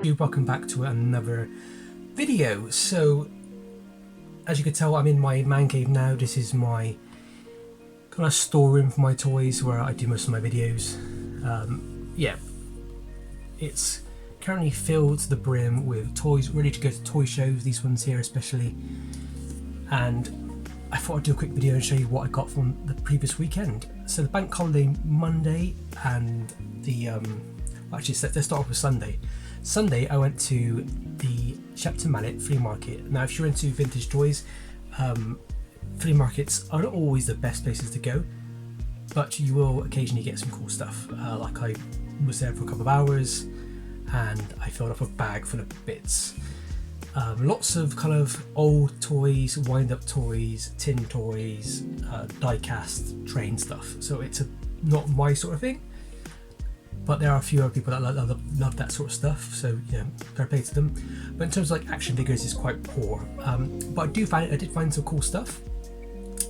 Welcome back to another video. So as you can tell, I'm in my man cave now. This is my kind of storeroom for my toys where I do most of my videos. Yeah, it's currently filled to the brim with toys ready to go to toy shows, these ones here especially, and I thought I'd do a quick video and show you what I got from the previous weekend. So the bank holiday Monday and the actually let's start off with Sunday. Sunday I went to the Shepton Mallet Flea Market. Now if you're into vintage toys, flea markets are not always the best places to go, but you will occasionally get some cool stuff. Like I was there for a couple of hours and I filled up a bag full of bits. Lots of kind of old toys, wind-up toys, tin toys, die-cast train stuff. So it's not my sort of thing, but there are a few other people that love that sort of stuff, so fair play to them. But in terms of like action figures, it's quite poor. But I did find some cool stuff.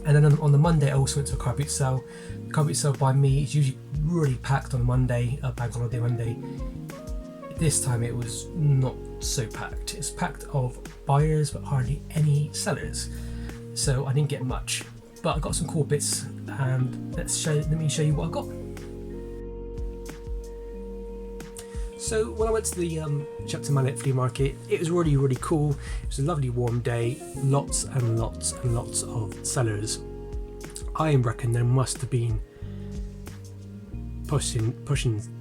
And then on the Monday, I also went to a Carboot sale. The Carboot sale by me is usually really packed on a Monday, bank holiday Monday. This time it was not so packed. It's packed of buyers but hardly any sellers, so I didn't get much. But I got some cool bits, and let me show you what I got. So when I went to the Shepton Mallet Flea Market, it was really cool. It was a lovely warm day, lots and lots and lots of sellers. I reckon there must have been pushing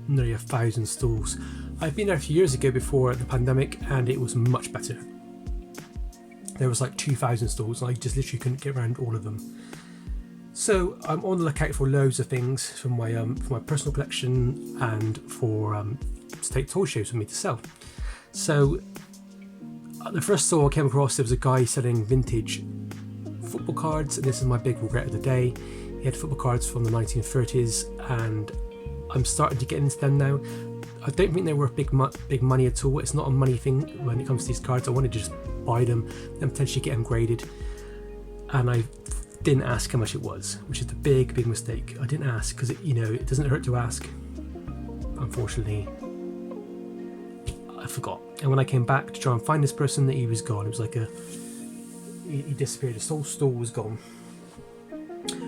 nearly 1,000 stalls. I've been there a few years ago before the pandemic and it was much better. There was like 2,000 stalls and I just literally couldn't get around all of them. So I'm on the lookout for loads of things from my personal collection and for to take toy shows with me to sell. So the first store I came across, there was a guy selling vintage football cards, and this is my big regret of the day. He had football cards from the 1930s and I'm starting to get into them now. I don't think they're worth big money at all. It's not a money thing when it comes to these cards. I wanted to just buy them and potentially get them graded, and I didn't ask how much it was, which is the big mistake. I didn't ask because it doesn't hurt to ask. Unfortunately, I forgot, and when I came back to try and find this person, he was gone. It was like he disappeared. His whole store was gone.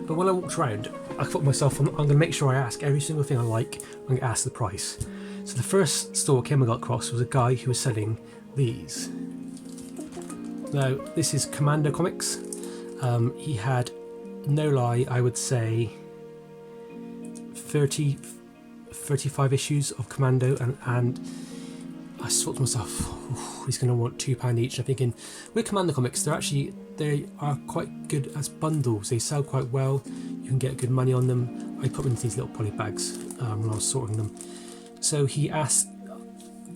But when I walked around, I thought to myself, I'm going to make sure I ask every single thing I like. I'm going to ask the price. So the first store I came across was a guy who was selling these. Now this is Commando Comics. He had, no lie, I would say 35 issues of Commando, and I thought to myself, he's going to want £2 each. And I'm thinking, with Commando Comics, they are quite good as bundles. They sell quite well. You can get good money on them. I put them into these little poly bags when I was sorting them. So he asked,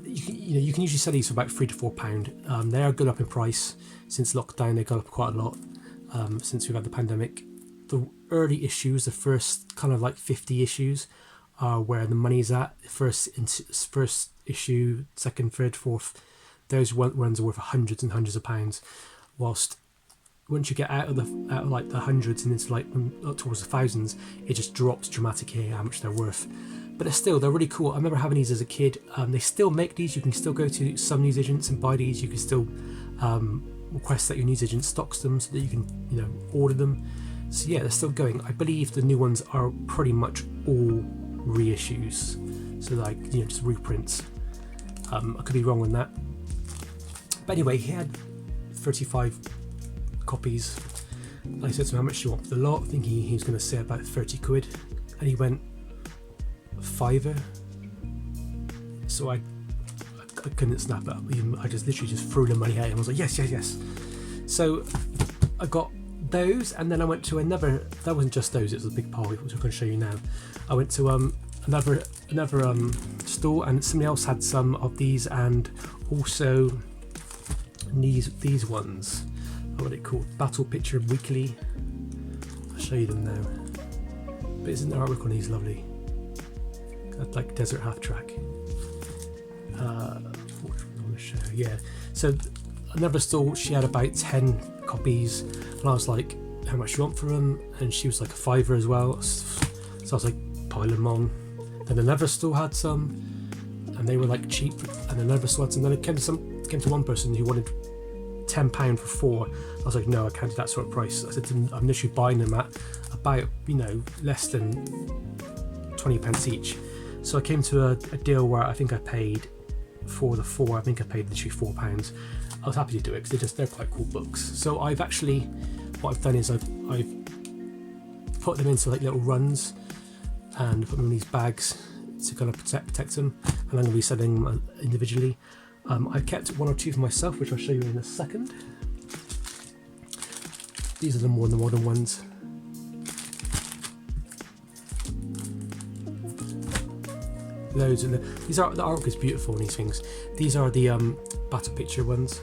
you can usually sell these for about £3 to £4. They are good up in price. Since lockdown, they've gone up quite a lot since we've had the pandemic. The early issues, the first kind of like 50 issues, are where the money's at. First issue, second, third, fourth, those ones are worth hundreds and hundreds of pounds. Whilst once you get out of like the hundreds and into like towards the thousands, it just drops dramatically how much they're worth. But they're really cool. I remember having these as a kid. They still make these. You can still go to some newsagents and buy these. You can still request that your newsagent stocks them so that you can order them. So yeah, they're still going. I believe the new ones are pretty much all reissues, so like just reprints. I could be wrong on that, but anyway, he had 35 copies. I said to him, how much do you want for the lot, thinking he was going to say about 30 quid, and he went £5. So I couldn't snap it up. I just literally threw the money at him. I was like, yes. So I got those, and then I went to another. That wasn't just those; it was a big pile, which I'm going to show you now. I went to another store, and somebody else had some of these, and also these ones. What are they called? Battle Picture Weekly. I'll show you them now. But isn't the artwork on these lovely? Like Desert Half Track. Yeah. So another store, she had about 10 copies, and I was like, how much do you want for them? And she was like a £5 as well. So I was like, pile them on. Then another store had some, and they were like cheap, and then other slots, and then it came to one person who wanted £10 for 4. I was like, no, I can't do that sort of price. I said to them, I'm literally buying them at about, you know, less than 20 pence each. So I came to a deal where I think I paid for the 4, I think I paid literally £4. I was happy to do it because they're quite cool books. So what I've done is I've put them into like little runs and put them in these bags to kind of protect them, and I'm going to be selling them individually. I've kept 1 or 2 for myself, which I'll show you in a second. These are the modern ones. Loads of these are, the artwork is beautiful in these things. These are the battle picture ones,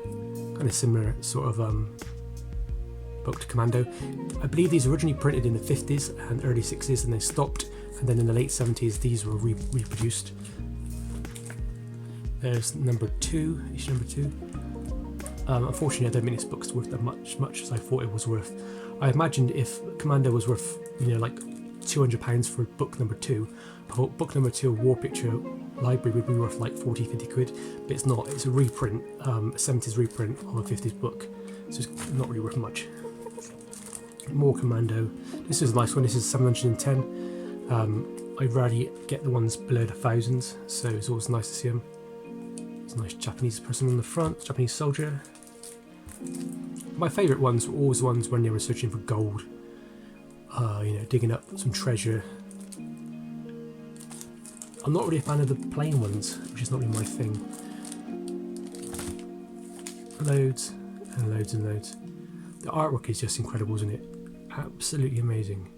kind of similar sort of book to Commando. I believe these were originally printed in the 50s and early 60s, and they stopped, and then in the late 70s these were reproduced. There's number 2, issue number 2. Unfortunately, I don't think this book's worth that much as I thought it was worth. I imagined if Commando was worth, you know, like £200 for book number 2, I thought book number 2, War Picture Library, would be worth like 40-50 quid, but it's not. It's a reprint, a 70s reprint of a 50s book, so it's not really worth much. More Commando. This is a nice one. This is 710. I rarely get the ones below the thousands, so it's always nice to see them. There's a nice Japanese person on the front, Japanese soldier. My favourite ones were always ones when they were searching for gold, you know, digging up some treasure. I'm not really a fan of the plain ones, which is not really my thing. Loads and loads and loads. The artwork is just incredible, isn't it? Absolutely amazing.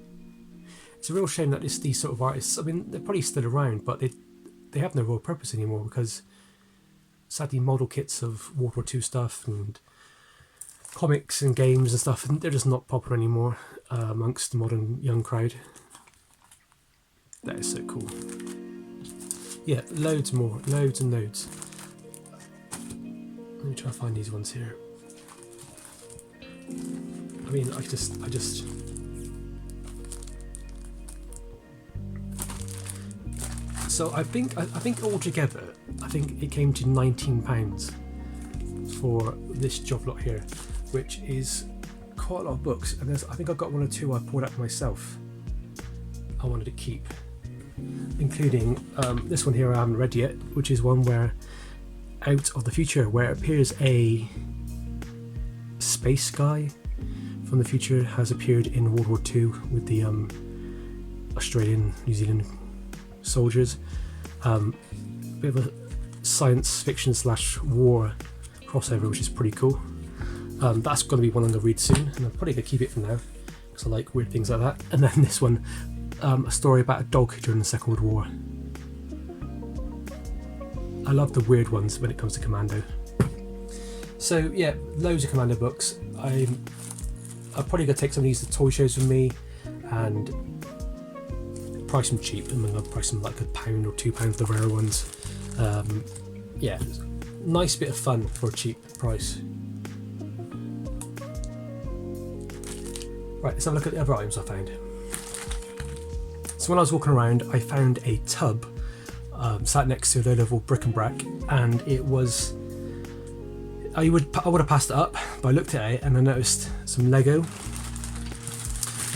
It's a real shame that these sort of artists, I mean, they're probably still around, but they have no real purpose anymore, because sadly model kits of World War II stuff and comics and games and stuff, they're just not popular anymore amongst the modern young crowd. That is so cool. Yeah, loads more, loads and loads. Let me try to find these ones here. I mean, I just. So I think altogether, I think it came to £19 for this job lot here, which is quite a lot of books. And I think I've got 1 or 2 I poured out myself. I wanted to keep, including this one here I haven't read yet, which is one where Out of the Future, where it appears a space guy from the future has appeared in World War II with the Australian, New Zealand soldiers. Bit of a science fiction / war crossover, which is pretty cool. That's going to be one I'm going to read soon, and I'm probably going to keep it for now because I like weird things like that. And then this one, a story about a dog during the Second World War. I love the weird ones when it comes to Commando. So yeah, loads of Commando books. I'm probably going to take some of these to toy shows with me and price them cheap. I'm going to price them like £1 or £2, the rare ones. Yeah, nice bit of fun for a cheap price. Right, let's have a look at the other items I found. So when I was walking around, I found a tub sat next to a load of old bric-a-brac, and it was. I would have passed it up, but I looked at it and I noticed some Lego. I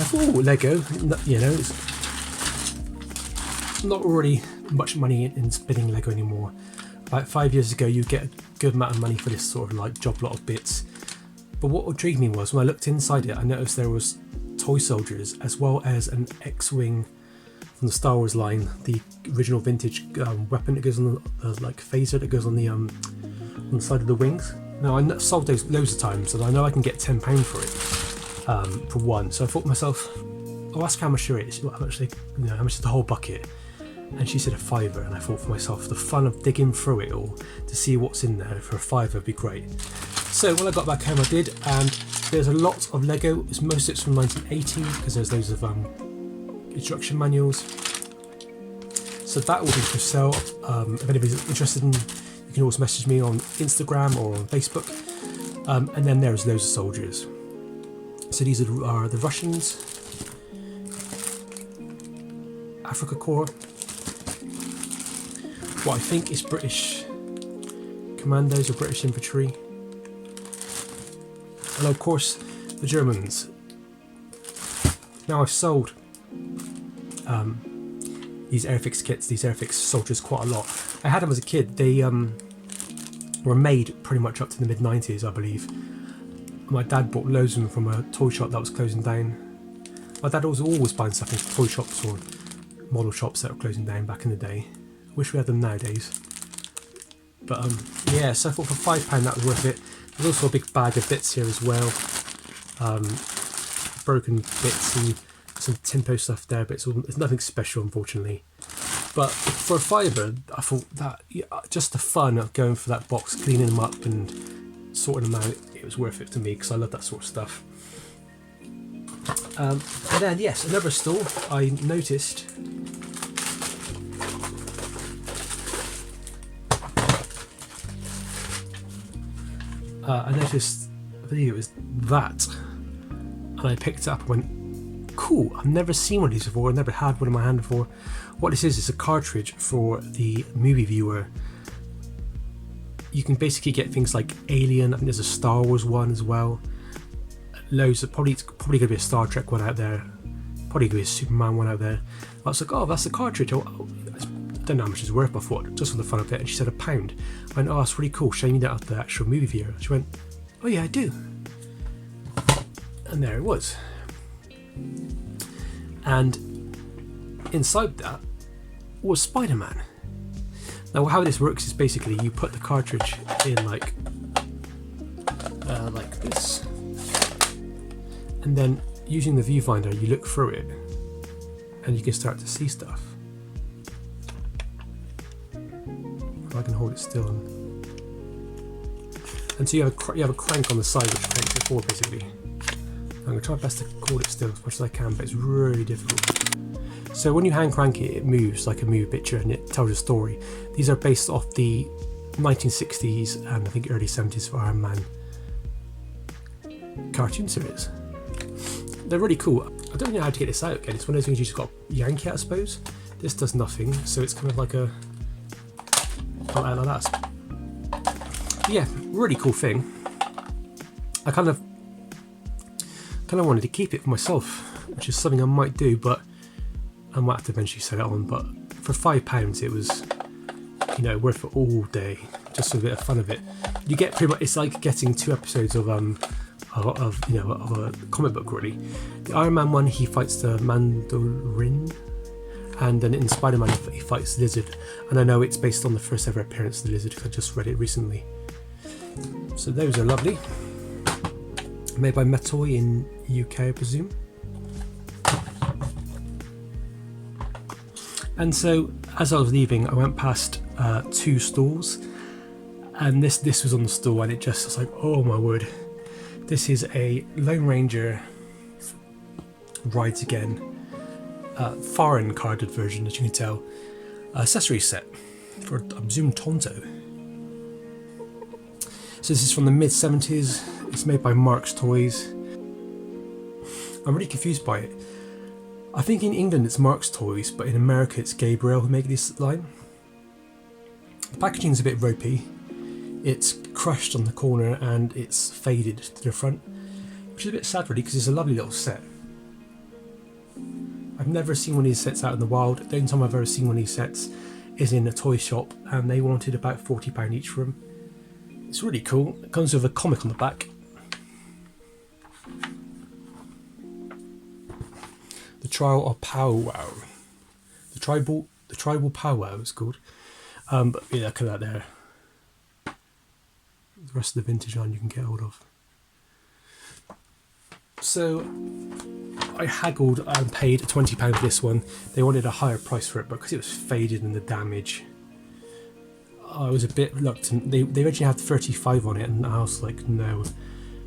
thought, oh, Lego, you know, it's not really much money in spinning Lego anymore. About 5 years ago, you'd get a good amount of money for this sort of like job lot of bits. But what intrigued me was when I looked inside it, I noticed there was toy soldiers as well as an X-wing from the Star Wars line, the original vintage weapon that goes on the like phaser that goes on the side of the wings. Now I sold those loads of times, and I know I can get £10 for it for one. So I thought to myself, I'll ask how much it is. How much is the whole bucket? And she said a £5, and I thought for myself, the fun of digging through it all to see what's in there for a £5 would be great. So when I got back home, I did, and there's a lot of Lego. Most of it's from 1980 because there's loads of instruction manuals. So that will be for sale. If anybody's interested in, you can always message me on Instagram or on Facebook. And then there's loads of soldiers. So these are the Russians, Africa Corps, what I think is British commandos or British infantry. And of course, the Germans. Now I've sold these Airfix kits, these Airfix soldiers quite a lot. I had them as a kid. They were made pretty much up to the mid-90s, I believe. My dad bought loads of them from a toy shop that was closing down. My dad was always buying stuff in toy shops or model shops that were closing down back in the day. Wish we had them nowadays. But yeah, so I thought for £5 that was worth it. There's also a big bag of bits here as well. Broken bits and some Timpo stuff there, but it's nothing special, unfortunately. But for a fiver, I thought that just the fun of going for that box, cleaning them up and sorting them out, it was worth it to me because I love that sort of stuff. And then yes, another store I noticed. I believe it was that, and I picked it up and went, cool, I've never seen one of these before, I've never had one in my hand before. What this is a cartridge for the movie viewer. You can basically get things like Alien, I think there's a Star Wars one as well. Loads of, probably going to be a Star Trek one out there, probably going to be a Superman one out there. I was like, oh, that's the cartridge. I don't know how much it's worth, but I thought, just for the fun of it. And she said £1. I went, oh, that's really cool, showing me that at the actual movie viewer. She went, oh yeah, I do. And there it was. And inside that was Spider-Man. Now how this works is basically you put the cartridge in like this, and then using the viewfinder you look through it and you can start to see stuff. If I can hold it still, and so you have a crank on the side which cranks it forward basically. I'm going to try my best to hold it still as much as I can, but it's really difficult. So when you hand crank it, it moves like a movie picture and it tells a story. These are based off the 1960s and I think early 70s for Iron Man cartoon series. They're really cool. I don't know how to get this out again. It's one of those things you just got to yank it, I suppose. This does nothing, so it's kind of like a... like that. Yeah, really cool thing. I kind of wanted to keep it for myself, which is something I might do, but I might have to eventually sell it on. But for £5 it was, worth it all day, just for a bit of fun of it. You get pretty much, it's like getting 2 episodes of a comic book really. The Iron Man one, he fights the Mandarin, and then in Spider-Man he fights the Lizard, and I know it's based on the first ever appearance of the Lizard because I just read it recently. So those are lovely. Made by Metoy in UK, I presume. And so, as I was leaving, I went past 2 stalls, and this was on the stall, and it just was like, oh my word, this is a Lone Ranger Rides Again, foreign carded version, as you can tell, accessory set for, I presume, Tonto. So this is from the mid-70s. It's made by Mark's Toys. I'm really confused by it. I think in England it's Mark's Toys, but in America it's Gabriel who make this line. The packaging is a bit ropey. It's crushed on the corner and it's faded to the front, which is a bit sad really because it's a lovely little set. I've never seen one of these sets out in the wild. The only time I've ever seen one of these sets is in a toy shop, and they wanted about £40 each for them. It's really cool. It comes with a comic on the back. The Trial of Powwow. The Tribal Powwow it's called. But yeah, look at that there. The rest of the vintage line you can get hold of. So I haggled and paid £20 for this one. They wanted a higher price for it, but because it was faded and the damage, I was a bit reluctant. They originally had 35 on it, and I was like, no,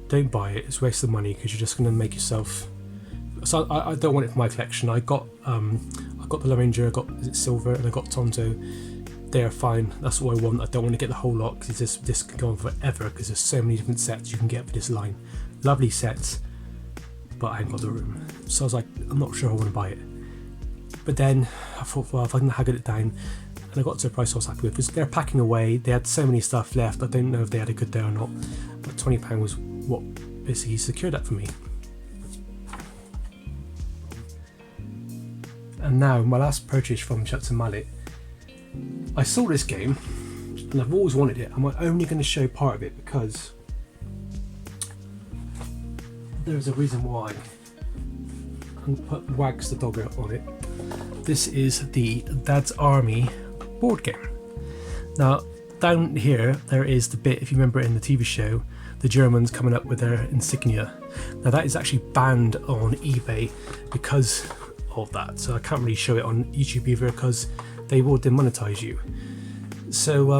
don't buy it. It's a waste of money because you're just going to make yourself. So I don't want it for my collection. I got the Lone Ranger, I got Silver, and I got Tonto. They're fine. That's what I want. I don't want to get the whole lot because this can go on forever because there's so many different sets you can get for this line. Lovely sets, but I ain't got the room. So I was like, I'm not sure I want to buy it. But then I thought, well, if I can haggle it down, and I got to a price I was happy with, because they're packing away. They had so many stuff left, I don't know if they had a good day or not, but £20 was what basically secured that for me. And now my last purchase from Shepton Mallet. I saw this game and I've always wanted it. I'm only going to show part of it because there's a reason why. I'm going to put Wags the Dogger on it. This is the Dad's Army board game. Now down here there is the bit, if you remember in the TV show, the Germans coming up with their insignia. Now that is actually banned on eBay because of that, so I can't really show it on YouTube either because they will demonetize you. So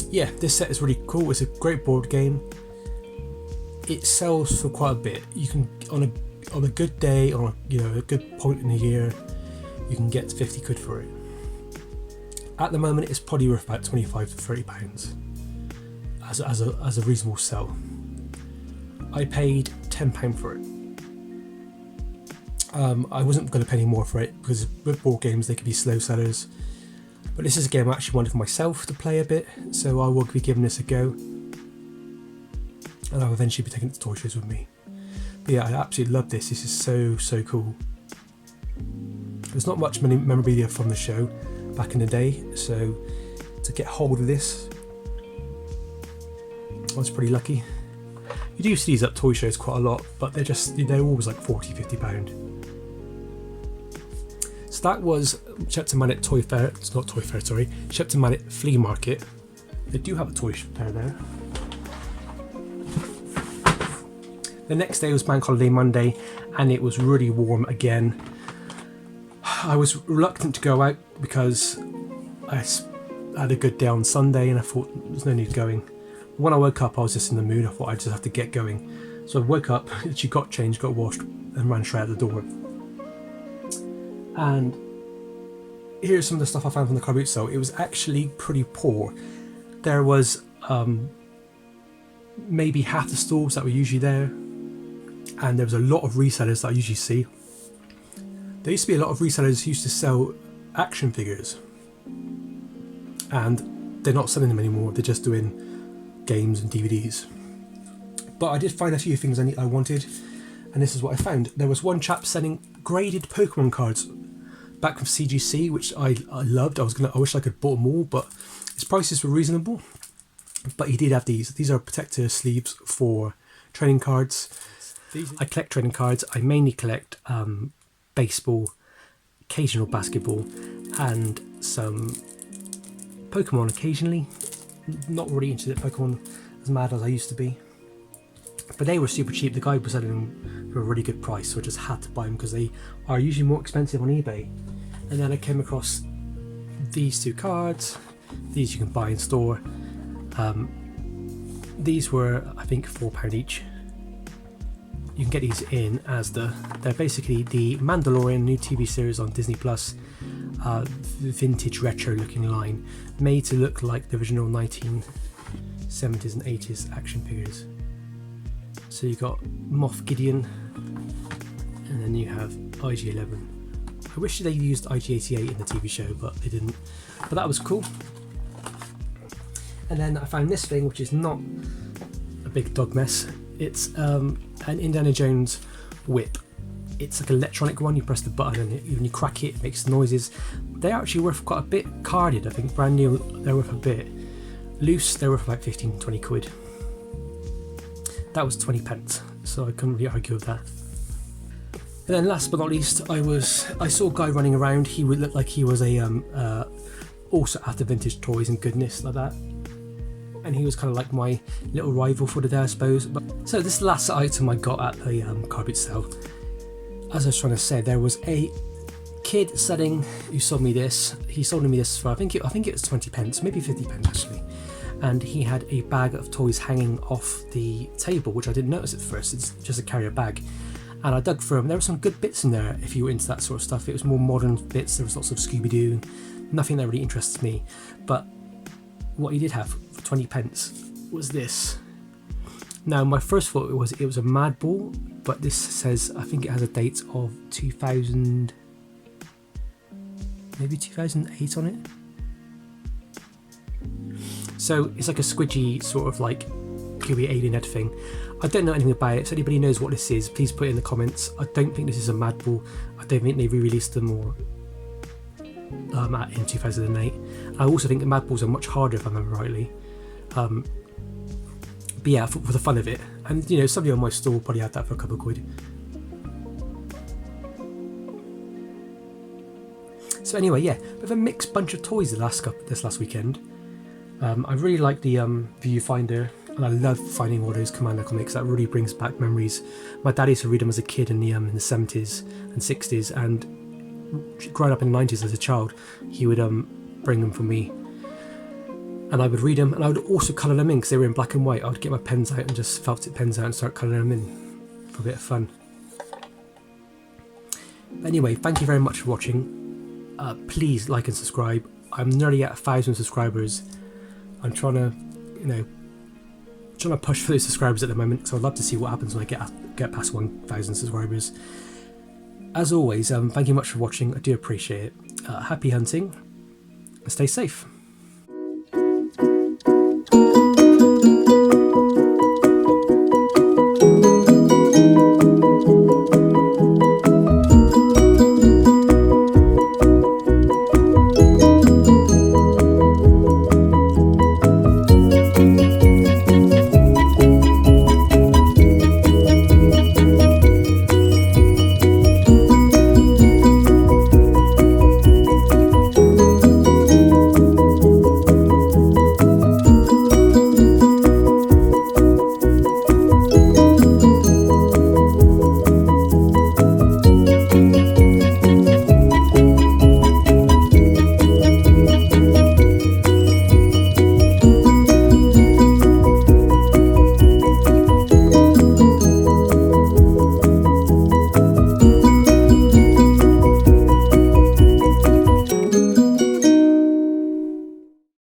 yeah, this set is really cool. It's a great board game. It sells for quite a bit. You can on a good day, on a good point in the year, you can get 50 quid for it. At the moment, it's probably worth about 25 to 30 pounds as a reasonable sell. I paid £10 for it. I wasn't going to pay any more for it because with board games they can be slow sellers, but this is a game I actually wanted for myself to play a bit, so I will be giving this a go, and I'll eventually be taking it to toy shows with me. But yeah, I absolutely love this. This is so cool. There's not much memorabilia from the show back in the day, so to get hold of this, I was pretty lucky. You do see these at toy shows quite a lot, but they're always like £40–50. So that was Shepton Mallet Toy Fair. It's not Toy Fair, sorry. Shepton Mallet Flea Market. They do have a toy fair there. The next day was Bank Holiday Monday, and it was really warm again. I was reluctant to go out because I had a good day on Sunday, and I thought there's no need going. When I woke up, I was just in the mood. I thought I'd just have to get going. So I woke up, she got changed, got washed, and ran straight out the door. And here's some of the stuff I found from the Carboot sale. It was actually pretty poor. There was maybe half the stalls that were usually there, and there was a lot of resellers that I usually see. There used to be a lot of resellers who used to sell action figures, and they're not selling them anymore. They're just doing games and DVDs. But I did find a few things I wanted, and this is what I found. There was one chap selling graded Pokemon cards back from CGC, which I loved. I wish I could bought them all, but his prices were reasonable. But he did have these. These are protector sleeves for trading cards. I collect trading cards. I mainly collect baseball, occasional basketball, and some Pokemon occasionally. Not really into the Pokemon as mad as I used to be, but they were super cheap. The guy was selling them for a really good price, so I just had to buy them because they are usually more expensive on eBay. And then I came across these two cards. These you can buy in store. These were, I think, £4 each. You can get these in as they're basically the Mandalorian new TV series on Disney Plus. Vintage retro looking line, made to look like the original 1970s and 80s action figures. So you got Moff Gideon, and then you have IG-11. I wish they used IG-88 in the TV show, but they didn't. But that was cool. And then I found this thing, which is not a big dog mess. It's an Indiana Jones whip. It's like an electronic one. You press the button and when you crack it, it makes noises. They're actually worth quite a bit. Carded, I think, brand new, they're worth a bit. Loose, they're worth like 15–20 quid. That was 20p, so I couldn't really argue with that. And then last but not least, I saw a guy running around. He would look like he was also after vintage toys and goodness like that. And he was kind of like my little rival for the day, I suppose. So this is the last item I got at the Carboot sale. As I was trying to say, there was a kid selling who sold me this. He sold me this for I think it was 20p, maybe 50p actually. And he had a bag of toys hanging off the table, which I didn't notice at first. It's just a carrier bag. And I dug through them. There were some good bits in there if you were into that sort of stuff. It was more modern bits. There was lots of Scooby-Doo. Nothing that really interests me. But what he did have for 20p was this. Now, my first thought it was a Mad Ball, but this says, I think it has a date of 2000. maybe 2008 on it. So it's like a squidgy sort of like gooey alien head thing. I don't know anything about it, so anybody knows what this is, please put it in the comments. I don't think this is a Madball. I don't think they re-released them or in 2008. I also think the Madballs are much harder if I remember rightly. But yeah, for the fun of it. And you know, somebody on my store probably had that for a couple of quid. So anyway, yeah, bit of a mixed bunch of toys this last weekend. I really like the viewfinder, and I love finding all those Commando comics. That really brings back memories. My dad used to read them as a kid in the 70s and 60s, and growing up in the 90s as a child, he would bring them for me, and I would read them, and I would also colour them in because they were in black and white. I would get my pens out and just felt tip pens out and start colouring them in for a bit of fun. Anyway, thank you very much for watching. Please like and subscribe. I'm nearly at 1,000 subscribers. I'm trying to push for those subscribers at the moment, so I'd love to see what happens when I get past 1,000 subscribers. As always, thank you much for watching. I do appreciate it. Happy hunting and stay safe.